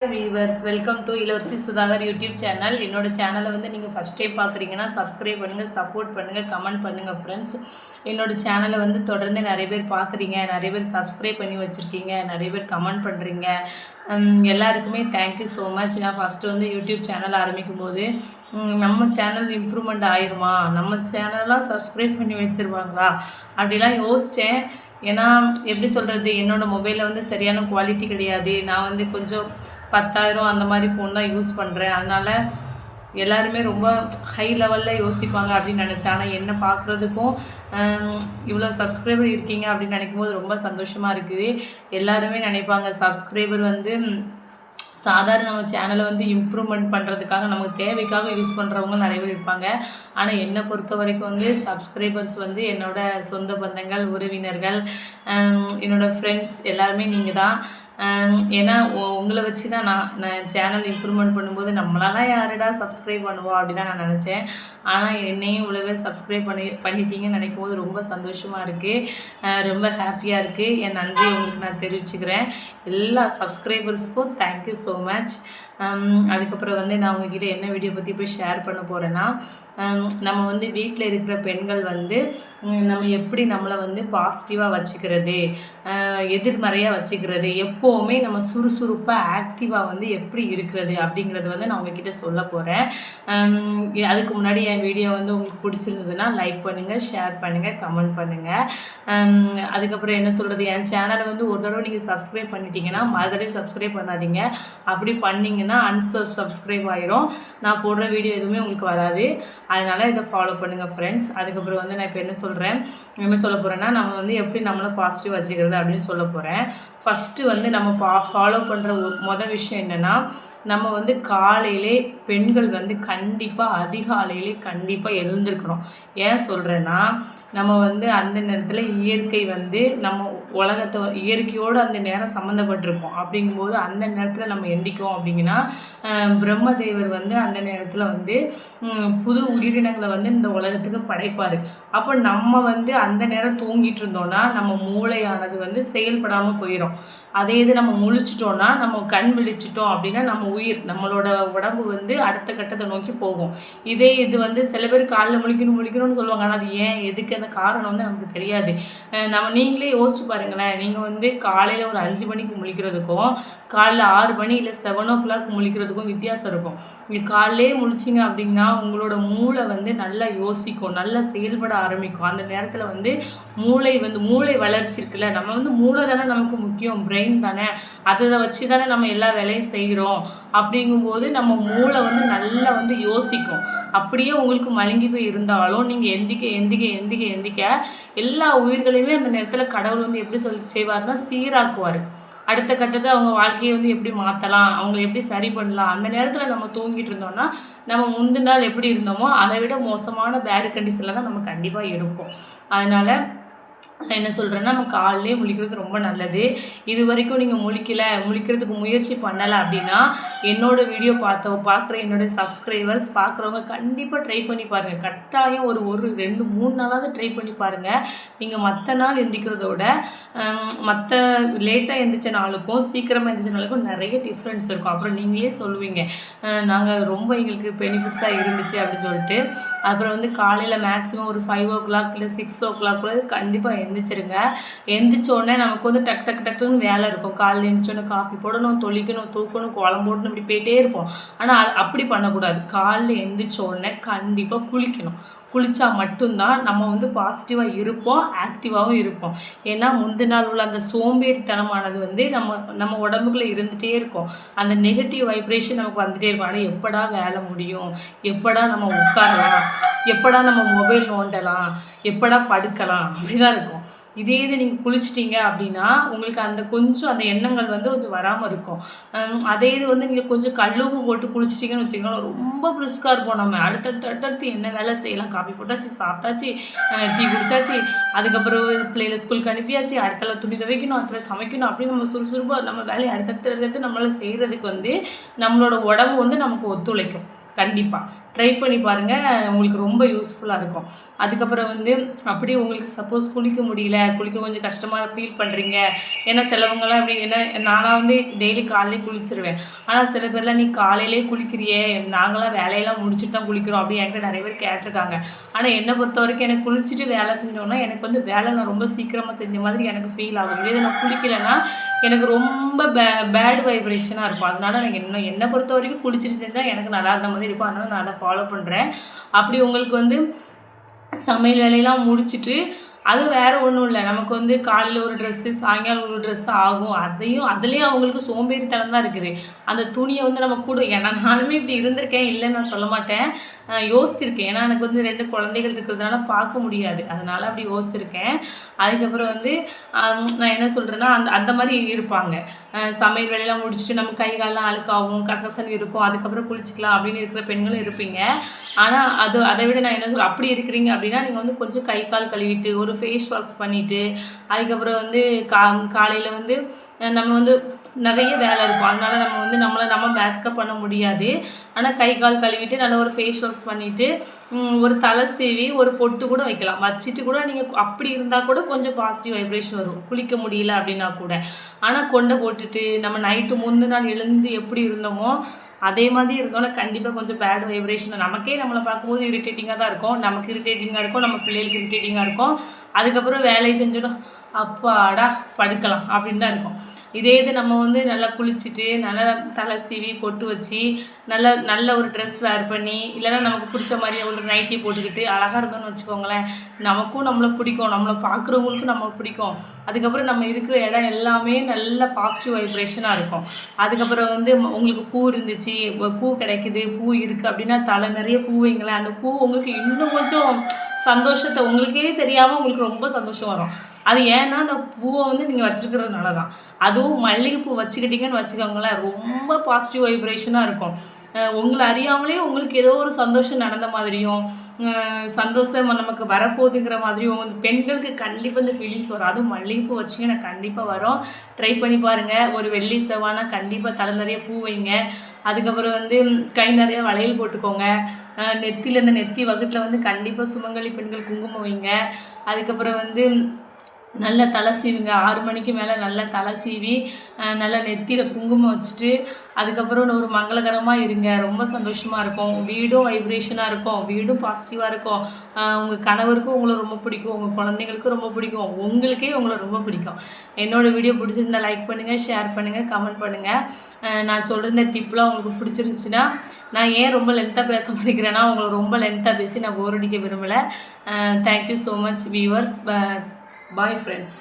Viewers welcome to இளவரசி Sudhakar YouTube channel. என்னோட சேனலை வந்து நீங்கள் ஃபஸ்ட் டைம் பார்க்குறீங்கன்னா சப்ஸ்கிரைப் பண்ணுங்கள், சப்போர்ட் பண்ணுங்கள், கமெண்ட் பண்ணுங்கள் ஃப்ரெண்ட்ஸ். என்னோட சேனலை வந்து தொடர்ந்து நிறைய பேர் பார்க்குறீங்க, நிறைய பேர் சப்ஸ்கிரைப் பண்ணி வச்சுருக்கீங்க, நிறைய பேர் கமெண்ட் பண்ணுறீங்க. எல்லாருக்குமே தேங்க்யூ ஸோ மச். நான் ஃபஸ்ட்டு வந்து யூடியூப் சேனல் ஆரம்பிக்கும் போது நம்ம சேனல் இம்ப்ரூவ்மெண்ட் ஆயிருமா, நம்ம சேனல்லாம் சப்ஸ்கிரைப் பண்ணி வச்சுருவாங்களா அப்படிலாம் யோசித்தேன். ஏன்னா எப்படி சொல்கிறது, என்னோடய மொபைலில் வந்து சரியான குவாலிட்டி கிடையாது. நான் வந்து கொஞ்சம் 10,000 அந்த மாதிரி ஃபோன் தான் யூஸ் பண்ணுறேன். அதனால் எல்லாருமே ரொம்ப ஹை லெவலில் யோசிப்பாங்க அப்படின்னு நினச்சேன். ஆனால் என்ன பார்க்குறதுக்கும் இவ்வளோ சப்ஸ்கிரைபர் இருக்கீங்க அப்படின்னு நினைக்கும் போது ரொம்ப சந்தோஷமாக இருக்குது. எல்லாருமே நினைப்பாங்க சப்ஸ்கிரைபர் வந்து சாதாரண நம்ம சேனலை வந்து இம்ப்ரூவ்மெண்ட் பண்ணுறதுக்காக நமக்கு தேவைக்காக யூஸ் பண்ணுறவங்க நிறைய பேர் இருப்பாங்க. ஆனால் என்னை பொறுத்த வரைக்கும் வந்து சப்ஸ்கிரைபர்ஸ் வந்து என்னோடய சொந்த பந்தங்கள், உறவினர்கள், என்னோடய ஃப்ரெண்ட்ஸ் எல்லாருமே நீங்கள் தான். ஏன்னா உங்களை வச்சு தான் நான் சேனல் இம்ப்ரூவ்மெண்ட் பண்ணும்போது நம்மளாலாம் யாருடா சப்ஸ்கிரைப் பண்ணுவோம் அப்படி தான் நான் நினச்சேன். ஆனால் என்னையும் இவ்வளோ பேர் சப்ஸ்கிரைப் பண்ணிட்டீங்கன்னு நினைக்கும் போது ரொம்ப சந்தோஷமாக இருக்குது, ரொம்ப ஹாப்பியாக இருக்குது. என் நன்றி உங்களுக்கு நான் தெரிவிச்சுக்கிறேன். எல்லா சப்ஸ்கிரைபர்ஸ்க்கும் தேங்க்யூ ஸோ மச். அதுக்கப்புறம் வந்து நான் உங்ககிட்ட என்ன வீடியோ பற்றி போய் ஷேர் பண்ண போகிறேன்னா, நம்ம வந்து வீட்டில் இருக்கிற பெண்கள் வந்து நம்ம எப்படி நம்மளை வந்து பாசிட்டிவாக வச்சுக்கிறது, எதிர்மறையாக வச்சுக்கிறது, எப்போவுமே நம்ம சுறுசுறுப்பாக ஆக்டிவாக வந்து எப்படி இருக்கிறது அப்படிங்கிறது வந்து நான் உங்ககிட்ட சொல்ல போகிறேன். அதுக்கு முன்னாடி என் வீடியோ வந்து உங்களுக்கு பிடிச்சிருந்ததுன்னா லைக் பண்ணுங்கள், ஷேர் பண்ணுங்கள், கமெண்ட் பண்ணுங்கள். அதுக்கப்புறம் என்ன சொல்கிறது, என் சேனலை வந்து ஒரு தடவை நீங்கள் சப்ஸ்கிரைப் பண்ணிட்டீங்கன்னா மறுதடவை சப்ஸ்கிரைப் பண்ணாதீங்க. அப்படி பண்ணிங்கன்னா அன்சப்ஸ்கிரைப் ஆகிரும். நான் போடுற வீடியோ எதுவுமே உங்களுக்கு வராது. அதனால் இதை ஃபாலோ பண்ணுங்கள் ஃப்ரெண்ட்ஸ். அதுக்கப்புறம் வந்து நான் இப்போ என்ன சொல்ல போகிறேன்னா, நம்ம வந்து எப்படி நம்மளை பாசிட்டிவ் வச்சுக்கிறது அப்படின்னு சொல்ல போகிறேன். ஃபஸ்ட்டு வந்து நம்ம ஃபாலோ பண்ணுற மொதல் விஷயம் என்னென்னா, நம்ம வந்து காலையிலே பெண்கள் வந்து கண்டிப்பாக அதிகாலையிலே கண்டிப்பாக எழுந்திருக்கணும். ஏன் சொல்கிறேன்னா, நம்ம வந்து அந்த நேரத்தில் இயற்கை வந்து நம்ம உலகத்தை இயற்கையோடு அந்த நேரம் சம்மந்தப்பட்டிருக்கோம். அப்படிங்கும்போது அந்த நேரத்தில் நம்ம எந்திரிக்கோம் அப்படிங்கன்னா, பிரம்மதேவர் வந்து அந்த நேரத்தில் வந்து புது உயிரினங்களை வந்து இந்த உலகத்துக்கு படைப்பார். அப்போ நம்ம வந்து அந்த நேரம் தூங்கிட்டு இருந்தோன்னா நம்ம மூளையானது வந்து செயல்படாமல் போயிடும். அதே இது நம்ம முழிச்சிட்டோன்னா, நம்ம கண் விழிச்சிட்டோம் அப்படின்னா நம்ம நம்மளோட உடம்பு வந்து அடுத்த கட்டத்தை நோக்கி போகும். இதே இது வந்து சில பேர் காலைல முழிக்கணும்னு சொல்லுவாங்க. ஆனால் அது ஏன், எதுக்கு, அந்த காரணம் வந்து நமக்கு தெரியாது. நீங்களே யோசிச்சு பாருங்களேன். நீங்கள் வந்து காலையில் ஒரு 5 மணிக்கு முழிக்கிறதுக்கும் காலைல 6 மணி இல்லை 7 o'clock முழிக்கிறதுக்கும் வித்தியாசம் இருக்கும். நீங்கள் காலையிலே முழிச்சிங்க அப்படின்னா உங்களோட மூளை வந்து நல்லா யோசிக்கும், நல்லா செயல்பட ஆரம்பிக்கும். அந்த நேரத்தில் வந்து மூளை வளர்ச்சி இருக்குல்ல, நம்ம வந்து மூளை தானே நமக்கு முக்கியம், பிரெயின் தானே, அதை வச்சு தானே நம்ம எல்லா வேலையும் செய்கிறோம். அப்படிங்கும்போது நம்ம மூளை வந்து நல்லா வந்து யோசிக்கும். அப்படியே உங்களுக்கு மழுங்கி போய் இருந்தாலும் நீங்கள் எந்திக்க எல்லா உயிர்களையுமே அந்த நேரத்தில் கடவுள் வந்து எப்படி செய்வார்னா சீராக்குவார். அடுத்த கட்டத்தை அவங்க வாழ்க்கையை வந்து எப்படி மாற்றலாம், அவங்களை எப்படி சரி பண்ணலாம். அந்த நேரத்தில் நம்ம தூங்கிட்டு இருந்தோம்னா நம்ம முந்தின நாள் எப்படி இருந்தோமோ அதை விட மோசமான பேட் கண்டிஷனில் தான் நம்ம கண்டிப்பாக இருப்போம். அதனால் என்ன சொல்கிறேன்னா, நம்ம காலையிலே முழிக்கிறது ரொம்ப நல்லது. இது வரைக்கும் நீங்கள் முழிக்கிறதுக்கு முயற்சி பண்ணலை அப்படின்னா என்னோடய வீடியோ பார்க்குற என்னோடய சப்ஸ்கிரைபர்ஸ் பார்க்குறவங்க கண்டிப்பாக ட்ரை பண்ணி பாருங்கள். கட்டாயம் ஒரு 2-3 நாளாவது ட்ரை பண்ணி பாருங்கள். நீங்கள் மற்ற நாள் எந்திக்கிறதோட மற்ற லேட்டாக எந்திரிச்ச நாளுக்கும் சீக்கிரமாக எந்திரிச்ச நாளுக்கும் நிறைய டிஃப்ரென்ஸ் இருக்கும். அப்புறம் நீங்களே சொல்லுவீங்க, நாங்கள் ரொம்ப எங்களுக்கு பெனிஃபிட்ஸாக இருந்துச்சு அப்படின்னு சொல்லிட்டு. அப்புறம் வந்து காலையில் மேக்ஸிமம் ஒரு 5 o'clock இல்லை 6 o'clock கண்டிப்பாக எந்திரிச்சிருங்க. எந்திரிச்சோடனே நமக்கு வந்து டக்குன்னு வேலை இருக்கும். காலையில் எந்திரிச்சோடனே காஃபி போடணும், தொளிக்கணும், தூக்கணும், குழம்பு போடணும், இப்படி போயிட்டே இருப்போம். ஆனால் அப்படி பண்ணக்கூடாது. காலையில் எந்திரிச்சோடனே கண்டிப்பாக குளித்தா மட்டும்தான் நம்ம வந்து பாசிட்டிவாக இருப்போம், ஆக்டிவாகவும் இருப்போம். ஏன்னா முந்தின நாள் உள்ள அந்த சோம்பேறித்தனமானது வந்து நம்ம உடம்புக்குள்ளே இருந்துகிட்டே இருக்கும். அந்த நெகட்டிவ் வைப்ரேஷன் நமக்கு வந்துகிட்டே இருக்கும். ஆனால் எப்படா வேலை முடியும், எப்படா நம்ம உட்காரலாம், எப்படா நம்ம மொபைல் நோண்டலாம், எப்படா படுக்கலாம், அப்படி தான் இருக்கும். இதே இது நீங்கள் குளிச்சிட்டிங்க அப்படின்னா உங்களுக்கு அந்த எண்ணங்கள் வந்து கொஞ்சம் வராமல் இருக்கும். அதே இது வந்து நீங்கள் கொஞ்சம் கல்லுப்பு போட்டு குளிச்சிட்டிங்கன்னு வச்சுக்கோங்களேன், ரொம்ப பிரிஸ்காக இருப்போம். நம்ம அடுத்தடுத்து என்ன வேலை செய்யலாம், காஃபி போட்டாச்சு, சாப்பிட்டாச்சு, டீ குடிச்சாச்சு, அதுக்கப்புறம் பிள்ளைகளை ஸ்கூலுக்கு அனுப்பியாச்சு, அடுத்தல துணி துவைக்கணும், அடுத்த சமைக்கணும், அப்படின்னு நம்ம சுறுசுறுப்பாக நம்ம வேலையை அடுத்தடுத்து நம்மளால் செய்கிறதுக்கு வந்து நம்மளோட உடம்பு வந்து நமக்கு ஒத்துழைக்கும். கண்டிப்பாக ட்ரை பண்ணி பாருங்கள், உங்களுக்கு ரொம்ப யூஸ்ஃபுல்லாக இருக்கும். அதுக்கப்புறம் வந்து அப்படியே உங்களுக்கு சப்போஸ் குளிக்க முடியல, குளிக்க கொஞ்சம் கஷ்டமாக ஃபீல் பண்ணுறீங்க. ஏன்னா சிலவங்கலாம் அப்படி என்ன நானாக வந்து டெய்லி காலையிலே குளிச்சிருவேன். ஆனால் சில பேர்லாம் நீ காலையிலே குளிக்கிறியே, நாங்களாம் வேலையெல்லாம் முடிச்சுட்டு தான் குளிக்கிறோம் அப்படி என்கிட்ட நிறைய பேர் கேட்டிருக்காங்க. ஆனால் என்னை பொறுத்த வரைக்கும் எனக்கு குளிச்சுட்டு வேலை செஞ்சோன்னா எனக்கு வந்து வேலை நான் ரொம்ப சீக்கிரமாக செஞ்ச மாதிரி எனக்கு ஃபீல் ஆகும். இதே நான் குளிக்கலைன்னா எனக்கு ரொம்ப பேட் வைப்ரேஷனாக இருக்கும். அதனால நான் என்னை பொறுத்த வரைக்கும் குளிச்சுட்டு செஞ்சால் எனக்கு நல்லா இருந்த மாதிரி இருக்கும். அதனால் நான் அதை ஃபாலோ பண்ணுறேன். அப்படி உங்களுக்கு வந்து சமையல் வேலையெல்லாம் முடிச்சுட்டு அது வேறு ஒன்றும் இல்லை, நமக்கு வந்து காலையில் ஒரு ட்ரெஸ்ஸு சாயங்காலம் ஒரு ட்ரெஸ்ஸு ஆகும். அதுலேயும் அவங்களுக்கு சோம்பேறித்தனம் தான் இருக்குது. அந்த துணியை வந்து நம்ம கூட ஏன்னா நானுமே இப்படி இருந்திருக்கேன், இல்லைன்னு நான் சொல்ல மாட்டேன். யோசிச்சிருக்கேன். ஏன்னா எனக்கு வந்து 2 குழந்தைகள் இருக்கிறதுனால பார்க்க முடியாது. அதனால் அப்படி யோசிச்சிருக்கேன். அதுக்கப்புறம் வந்து நான் என்ன சொல்கிறேன்னா அந்த மாதிரி இருப்பாங்க. சமையல் வேலையெல்லாம் முடிச்சுட்டு நம்ம கை காலெலாம் அழுக்காகும், கசகசன்னு இருக்கும், அதுக்கப்புறம் குளிச்சிக்கலாம் அப்படின்னு இருக்கிற பெண்களும் இருப்பீங்க. ஆனால் அதை விட நான் என்ன சொல்கிறேன், அப்படி இருக்கிறீங்க அப்படின்னா நீங்கள் வந்து கொஞ்சம் கை கால் கழுவிட்டு ஒரு ஃபேஸ் வாஷ் பண்ணிவிட்டு அதுக்கப்புறம் வந்து காலையில் வந்து நம்ம வந்து நிறைய வேலை இருக்கும். அதனால் நம்ம வந்து நம்ம பேக்கப் பண்ண முடியாது. ஆனால் கை கால் கழுவிட்டு நல்லா ஒரு ஃபேஸ் வாஷ் பண்ணிவிட்டு ஒரு தலை சீவி ஒரு பொட்டு கூட வைக்கலாம். வச்சுட்டு கூட நீங்கள் அப்படி இருந்தால் கூட கொஞ்சம் பாசிட்டிவ் வைப்ரேஷன் வரும், குளிக்க முடியல அப்படின்னா கூட. ஆனால் கொண்டை போட்டுட்டு நம்ம நைட்டு முந்தின நாள் எழுந்து எப்படி இருந்தோமோ அதே மாதிரி இருந்தோன்னா கண்டிப்பாக கொஞ்சம் பேட் வைப்ரேஷன் நமக்கே நம்மளை பார்க்கும்போது இரிட்டேட்டிங்காக தான் இருக்கும். நமக்கு இரிட்டேட்டிங்காக இருக்கும், நம்ம பிள்ளைகளுக்கு இரிட்டேட்டிங்காக இருக்கும். அதுக்கப்புறம் வேலையை செஞ்சிடும் அப்பாடா படுக்கலாம் அப்படின்னு தான் இருக்கும். இதே இது நம்ம வந்து நல்லா குளிச்சுட்டு நல்லா தலை சீவி பொட்டு வச்சு நல்ல ஒரு ட்ரெஸ் வேர் பண்ணி இல்லைன்னா நமக்கு பிடிச்ச மாதிரி ஒரு நைட்டி போட்டுக்கிட்டு அழகாக இருந்தோம்னு வச்சுக்கோங்களேன், நமக்கும் நம்மளை பிடிக்கும், நம்மளை பார்க்குறவங்களுக்கும் நம்ம பிடிக்கும். அதுக்கப்புறம் நம்ம இருக்கிற இடம் எல்லாமே நல்ல பாசிட்டிவ் வைப்ரேஷனாக இருக்கும். அதுக்கப்புறம் வந்து உங்களுக்கு பூ இருந்துச்சு, பூ கிடைக்குது, பூ இருக்குது அப்படின்னா தலை நிறைய பூ வைங்களேன். அந்த பூ உங்களுக்கு இன்னும் கொஞ்சம் சந்தோஷத்தை உங்களுக்கே தெரியாமல் உங்களுக்கு ரொம்ப சந்தோஷம் வரும். அது ஏன்னா அந்த பூவை வந்து நீங்கள் வச்சுருக்கிறதுனால தான். அதுவும் மல்லிகைப்பூ வச்சுக்கிட்டிங்கன்னு வச்சுக்கோங்களேன், ரொம்ப பாசிட்டிவ் வைப்ரேஷனாக இருக்கும். உங்களை அறியாமலே உங்களுக்கு ஏதோ ஒரு சந்தோஷம் நடந்த மாதிரியும் சந்தோஷம் நமக்கு வரப்போகுதுங்கிற மாதிரியும் பெண்களுக்கு கண்டிப்பாக இந்த ஃபீலிங்ஸ் வரும். அதுவும் மல்லிகைப்பூ வச்சிங்கன்னா கண்டிப்பாக வரும். ட்ரை பண்ணி பாருங்கள். ஒரு வெள்ளி செவ்வாய்னா கண்டிப்பாக தலை நிறைய பூ வைங்க. அதுக்கப்புறம் வந்து கை நிறைய வளையல் போட்டுக்கோங்க. நெத்தியில் இந்த நெத்தி வகுட்டில் வந்து கண்டிப்பாக சுமங்கலி பெண்கள் குங்குமம் வைங்க. அதுக்கப்புறம் வந்து நல்லா தலை சீவுங்க. 6 மணிக்கு மேலே நல்லா தலை சீவி நல்லா நெத்தியில் குங்குமம் வச்சுட்டு அதுக்கப்புறம் ஒரு மங்களகரமாக இருங்க. ரொம்ப சந்தோஷமாக இருக்கும். வீடும் வைப்ரேஷனாக இருக்கும், வீடும் பாசிட்டிவாக இருக்கும். உங்கள் கணவருக்கும் உங்களை ரொம்ப பிடிக்கும், உங்கள் குழந்தைங்களுக்கும் ரொம்ப பிடிக்கும், உங்களுக்கே உங்களை ரொம்ப பிடிக்கும். என்னோடய வீடியோ பிடிச்சிருந்தா லைக் பண்ணுங்கள், ஷேர் பண்ணுங்கள், கமெண்ட் பண்ணுங்கள். நான் சொல்கிற இந்த டிப்லாம் உங்களுக்கு பிடிச்சிருந்துச்சுன்னா, நான் ஏன் ரொம்ப லென்த்தாக பேச மாட்டேங்கிறேன்னா உங்களை ரொம்ப லென்த்தாக பேசி நான் போர் அடிக்க விரும்பலை. Thank you so much viewers. Bye friends.